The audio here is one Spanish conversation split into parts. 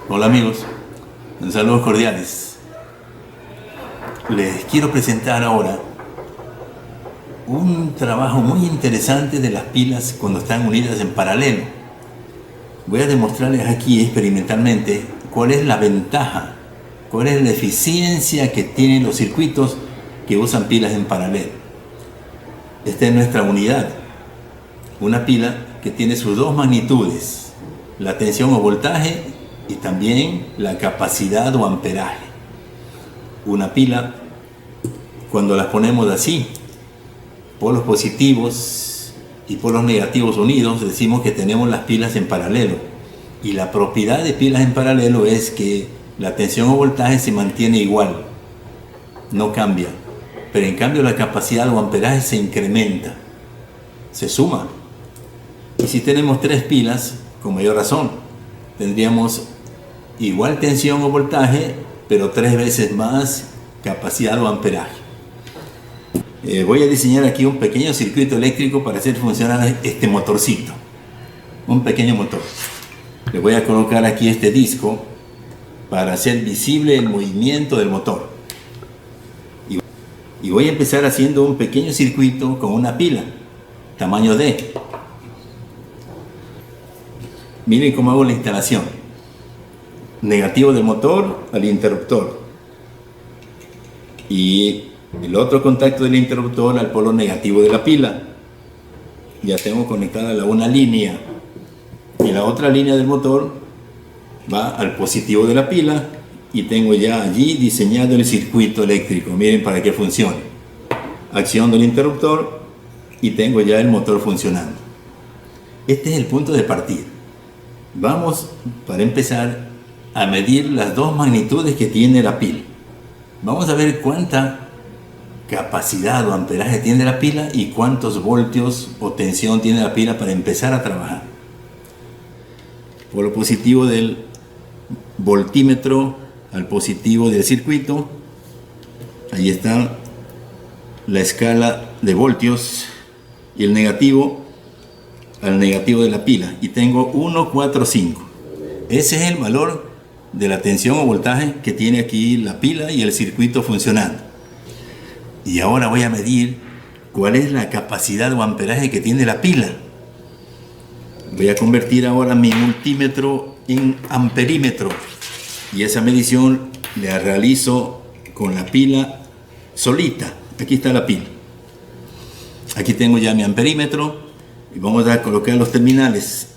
Hola amigos, saludos cordiales. Les quiero presentar ahora un trabajo muy interesante de las pilas cuando están unidas en paralelo. Voy a demostrarles aquí experimentalmente cuál es la ventaja, cuál es la eficiencia que tienen los circuitos que usan pilas en paralelo. Esta es nuestra unidad, una pila que tiene sus dos magnitudes, la tensión o voltaje y también la capacidad o amperaje. Una pila, cuando las ponemos así, polos positivos y polos negativos unidos, decimos que tenemos las pilas en paralelo. Y la propiedad de pilas en paralelo es que la tensión o voltaje se mantiene igual, no cambia. Pero en cambio la capacidad o amperaje se incrementa, se suma. Y si tenemos tres pilas, con mayor razón, tendríamos igual tensión o voltaje, pero 3 veces más capacidad o amperaje. Voy a diseñar aquí un pequeño circuito eléctrico para hacer funcionar este motorcito. Un pequeño motor. Le voy a colocar aquí este disco para hacer visible el movimiento del motor. Y voy a empezar haciendo un pequeño circuito con una pila, tamaño D. Miren cómo hago la instalación. Negativo del motor al interruptor y el otro contacto del interruptor al polo negativo de la pila. Ya tengo conectada la una línea y la otra línea del motor va al positivo de la pila y tengo ya allí diseñado el circuito eléctrico. Miren para qué funciona. Acción del interruptor y tengo ya el motor funcionando. Este es el punto de partida. Vamos, para empezar, a medir las dos magnitudes que tiene la pila. Vamos a ver cuánta capacidad o amperaje tiene la pila y cuántos voltios o tensión tiene la pila para empezar a trabajar. Polo positivo del voltímetro al positivo del circuito. Ahí está la escala de voltios y el negativo al negativo de la pila. Y tengo 1, 4, 5. Ese es el valor de la tensión o voltaje que tiene aquí la pila y el circuito funcionando. Y ahora voy a medir cuál es la capacidad o amperaje que tiene la pila. Voy a convertir ahora mi multímetro en amperímetro y esa medición la realizo con la pila solita. Aquí está la pila. Aquí tengo ya mi amperímetro y vamos a colocar los terminales.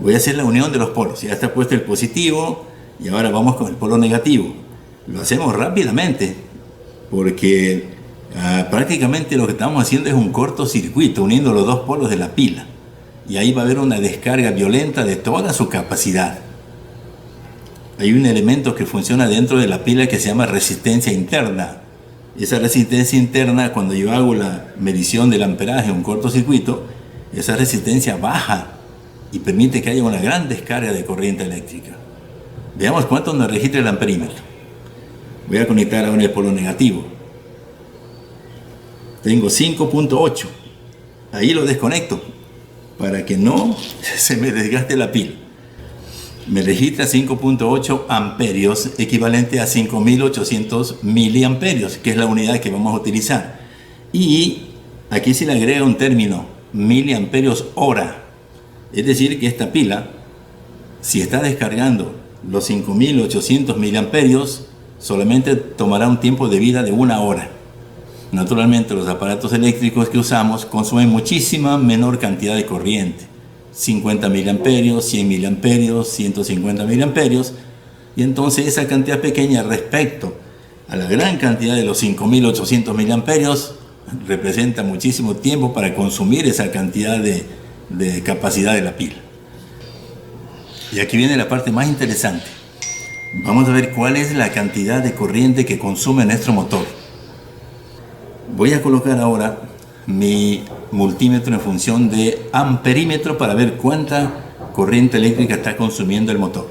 Voy a hacer la unión de los polos. Ya está puesto el positivo y ahora vamos con el polo negativo. Lo hacemos rápidamente porque prácticamente lo que estamos haciendo es un cortocircuito uniendo los dos polos de la pila. Y ahí va a haber una descarga violenta de toda su capacidad. Hay un elemento que funciona dentro de la pila que se llama resistencia interna. Esa resistencia interna, cuando yo hago la medición del amperaje en un cortocircuito, esa resistencia baja y permite que haya una gran descarga de corriente eléctrica. Veamos cuánto nos registra el amperímetro. Voy a conectar ahora el polo negativo. Tengo 5.8. Ahí lo desconecto para que no se me desgaste la pila. Me registra 5.8 amperios, equivalente a 5.800 miliamperios, que es la unidad que vamos a utilizar. Y aquí se le agrega un término, miliamperios hora. Es decir, que esta pila, si está descargando los 5.800 miliamperios, solamente tomará un tiempo de vida de 1 hora. Naturalmente, los aparatos eléctricos que usamos consumen muchísima menor cantidad de corriente. 50 miliamperios, 100 miliamperios, 150 miliamperios. Y entonces esa cantidad pequeña respecto a la gran cantidad de los 5.800 miliamperios representa muchísimo tiempo para consumir esa cantidad de capacidad de la pila. Y aquí viene la parte más interesante. Vamos a ver cuál es la cantidad de corriente que consume nuestro motor. Voy a colocar ahora mi multímetro en función de amperímetro para ver cuánta corriente eléctrica está consumiendo el motor.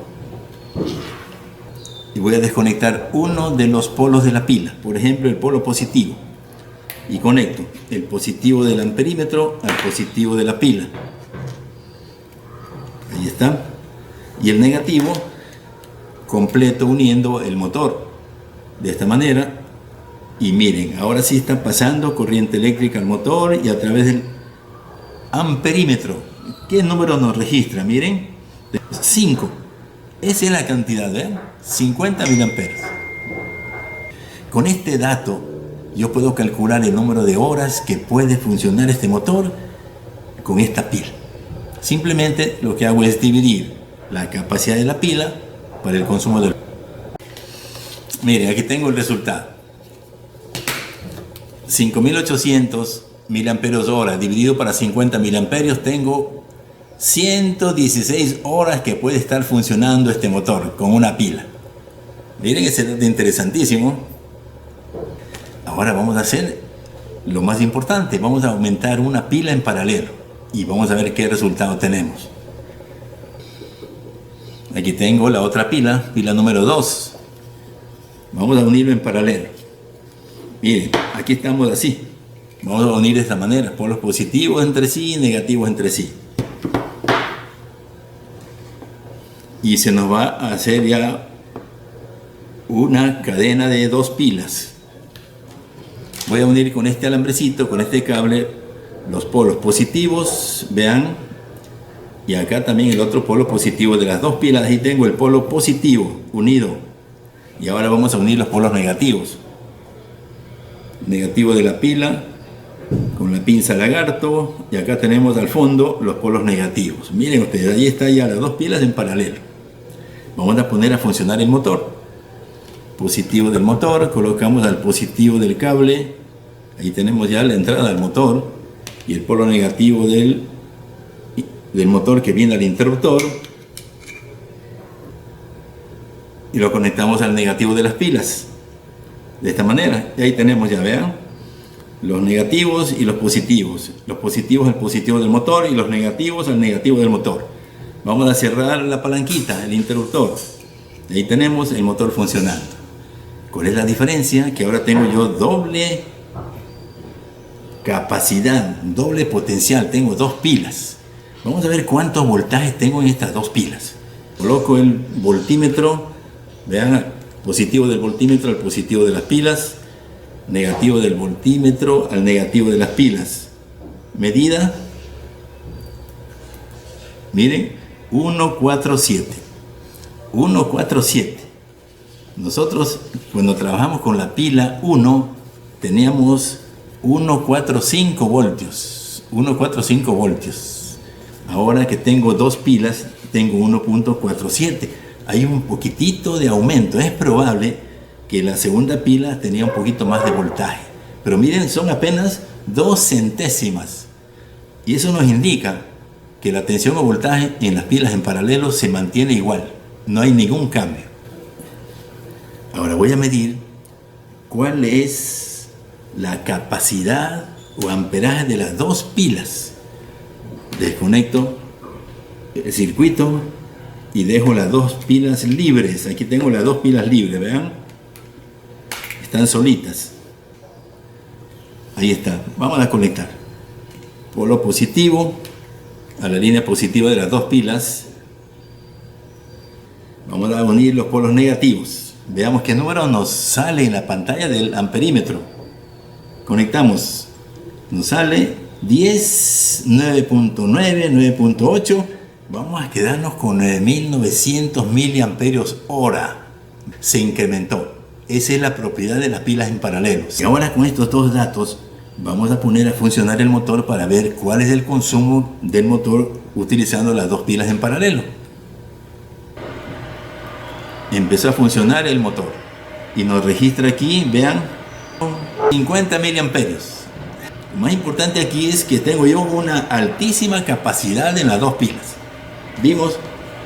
Y voy a desconectar uno de los polos de la pila, por ejemplo el polo positivo. y conecto el positivo del amperímetro al positivo de la pila. Ahí está. Y el negativo completo uniendo el motor de esta manera. Y miren, ahora sí está pasando corriente eléctrica al motor y a través del amperímetro. ¿Qué número nos registra? Miren, 5. Esa es la cantidad, ¿ven? 50 miliamperios. Con este dato yo puedo calcular el número de horas que puede funcionar este motor con esta pila. Simplemente lo que hago es dividir la capacidad de la pila para el consumo del... Miren, aquí tengo el resultado. 5800 miliamperios hora dividido para 50 miliamperios, tengo 116 horas que puede estar funcionando este motor con una pila. Miren ese dato interesantísimo. Ahora vamos a hacer lo más importante, vamos a aumentar una pila en paralelo y vamos a ver qué resultado tenemos. Aquí tengo la otra pila, pila número 2. Vamos a unirlo en paralelo. Miren, aquí estamos así. Vamos a unir de esta manera, polos positivos entre sí y negativos entre sí. Y se nos va a hacer ya una cadena de 2 pilas. Voy a unir con este alambrecito, con este cable, los polos positivos, vean, y acá también el otro polo positivo de las 2 pilas. Ahí tengo el polo positivo unido, y ahora vamos a unir los polos negativos. Negativo de la pila con la pinza lagarto, y acá tenemos al fondo los polos negativos. Miren ustedes, ahí está ya las 2 pilas en paralelo. Vamos a poner a funcionar el motor. Positivo del motor, colocamos al positivo del cable, ahí tenemos ya la entrada al motor, y el polo negativo del motor que viene al interruptor, y lo conectamos al negativo de las pilas de esta manera. Y ahí tenemos, ya vean, los negativos y los positivos al positivo del motor y los negativos al negativo del motor. Vamos a cerrar la palanquita, el interruptor, ahí tenemos el motor funcionando. ¿Cuál es la diferencia? Que ahora tengo yo doble capacidad, doble potencial, tengo 2 pilas. Vamos a ver cuántos voltajes tengo en estas 2 pilas. Coloco el voltímetro, vean, positivo del voltímetro al positivo de las pilas, negativo del voltímetro al negativo de las pilas. Medida, miren, 147. 147. Nosotros cuando trabajamos con la pila 1 teníamos 145 voltios. 145 voltios. Ahora que tengo 2 pilas tengo 1.47. Hay un poquitito de aumento. Es probable que la segunda pila tenía un poquito más de voltaje. Pero miren, son apenas 2 centésimas. Y eso nos indica que la tensión o voltaje en las pilas en paralelo se mantiene igual. No hay ningún cambio. Ahora voy a medir cuál es la capacidad o amperaje de las 2 pilas. Desconecto el circuito y dejo las 2 pilas libres. Aquí tengo las 2 pilas libres, vean. Están solitas. Ahí está. Vamos a conectar. Polo positivo a la línea positiva de las 2 pilas. Vamos a unir los polos negativos. Veamos qué número nos sale en la pantalla del amperímetro. Conectamos. Nos sale 10, 9.9, 9.8. Vamos a quedarnos con 9.900 miliamperios hora. Se incrementó. Esa es la propiedad de las pilas en paralelo. Y ahora con estos 2 datos vamos a poner a funcionar el motor para ver cuál es el consumo del motor utilizando las 2 pilas en paralelo. Empezó a funcionar el motor y nos registra aquí, vean, 50 miliamperios. Lo más importante aquí es que tengo yo una altísima capacidad en las 2 pilas. Vimos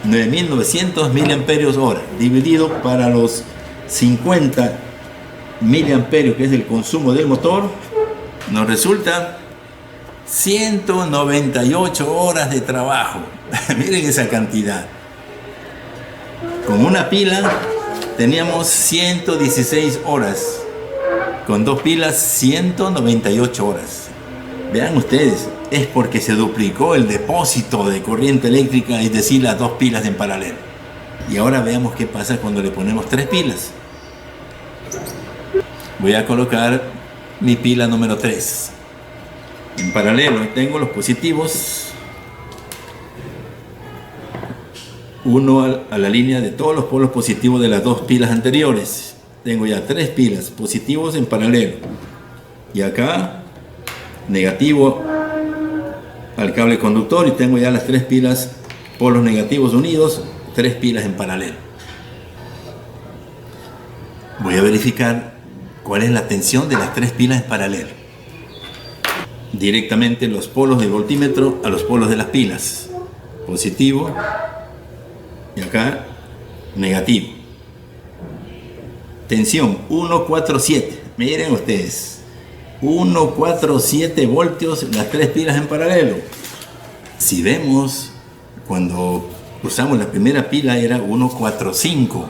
9.900 miliamperios hora dividido para los 50 miliamperios que es el consumo del motor, nos resulta 198 horas de trabajo. Miren esa cantidad. Con una pila teníamos 116 horas Con 2 pilas, 198 horas. Vean ustedes, es porque se duplicó el depósito de corriente eléctrica, es decir, las 2 pilas en paralelo. Y ahora veamos qué pasa cuando le ponemos 3 pilas. Voy a colocar mi pila número 3. En paralelo tengo los positivos, uno a la línea de todos los polos positivos de las 2 pilas anteriores. Tengo ya 3 pilas positivos en paralelo. Y acá, negativo al cable conductor, y tengo ya las 3 pilas, polos negativos unidos, 3 pilas en paralelo. Voy a verificar cuál es la tensión de las 3 pilas en paralelo. Directamente los polos del voltímetro a los polos de las pilas. Positivo y acá negativo. Tensión 147. Miren ustedes. 147 voltios las 3 pilas en paralelo. Si vemos, cuando usamos la primera pila era 145.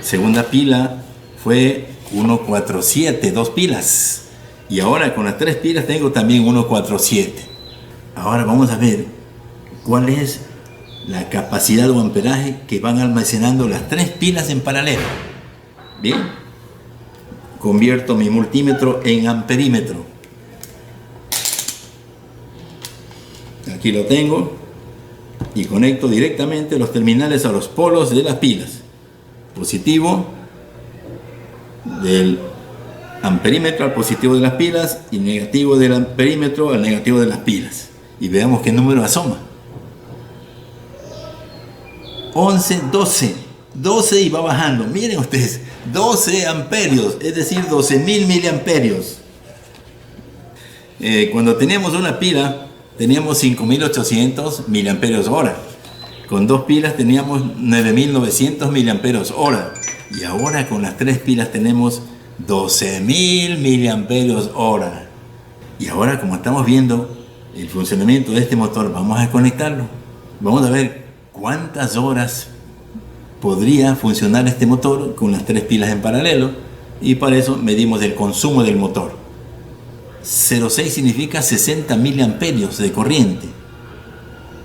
Segunda pila fue 147, 2 pilas. Y ahora con las 3 pilas tengo también 147. Ahora vamos a ver cuál es la capacidad o amperaje que van almacenando las 3 pilas en paralelo. Bien, convierto mi multímetro en amperímetro. Aquí lo tengo y conecto directamente los terminales a los polos de las pilas. Positivo del amperímetro al positivo de las pilas y negativo del amperímetro al negativo de las pilas. Y veamos qué número asoma. 11, 12 y va bajando. Miren ustedes, 12 amperios, es decir, 12.000 miliamperios. Cuando teníamos una pila, teníamos 5.800 miliamperios hora. Con 2 pilas teníamos 9.900 miliamperios hora. Y ahora con las 3 pilas tenemos 12.000 miliamperios hora. Y ahora, como estamos viendo el funcionamiento de este motor, vamos a conectarlo. Vamos a ver cuántas horas podría funcionar este motor con las 3 pilas en paralelo, y para eso medimos el consumo del motor. 0,6 significa 60 miliamperios de corriente.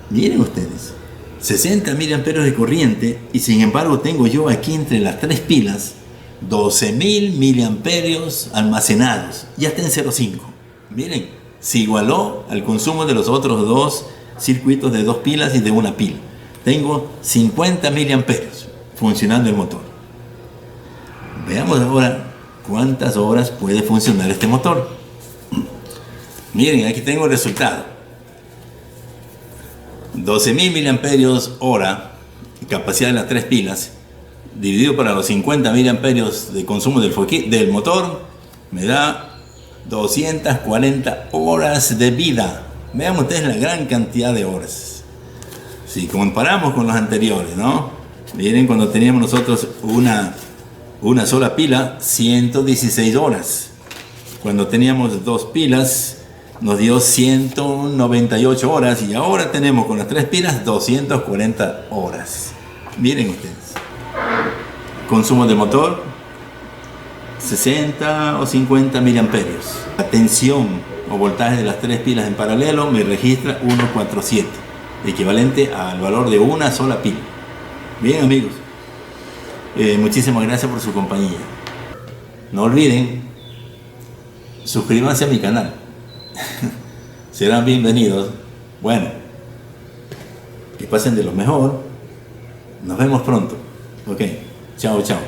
Miren ustedes, 60 miliamperios de corriente, y sin embargo tengo yo aquí entre las 3 pilas 12.000 miliamperios almacenados. Ya está en 0,5. Miren, se igualó al consumo de los otros 2 circuitos de 2 pilas y de una pila. Tengo 50 miliamperios funcionando el motor. Veamos ahora cuántas horas puede funcionar este motor. Miren, aquí tengo el resultado. 12.000 miliamperios hora, capacidad de las 3 pilas, dividido para los 50 miliamperios de consumo del motor, me da 240 horas de vida. Vean ustedes la gran cantidad de horas. Si comparamos con los anteriores, ¿no? Miren, cuando teníamos nosotros una sola pila, 116 horas. Cuando teníamos 2 pilas, nos dio 198 horas. Y ahora tenemos con las 3 pilas 240 horas. Miren ustedes. Consumo de motor, 60 o 50 miliamperios. La tensión o voltaje de las 3 pilas en paralelo me registra 147, equivalente al valor de una sola pila. Bien, amigos, muchísimas gracias por su compañía. No olviden, suscríbanse a mi canal. Serán bienvenidos. Bueno, que pasen de lo mejor. Nos vemos pronto. Ok, chao, chao.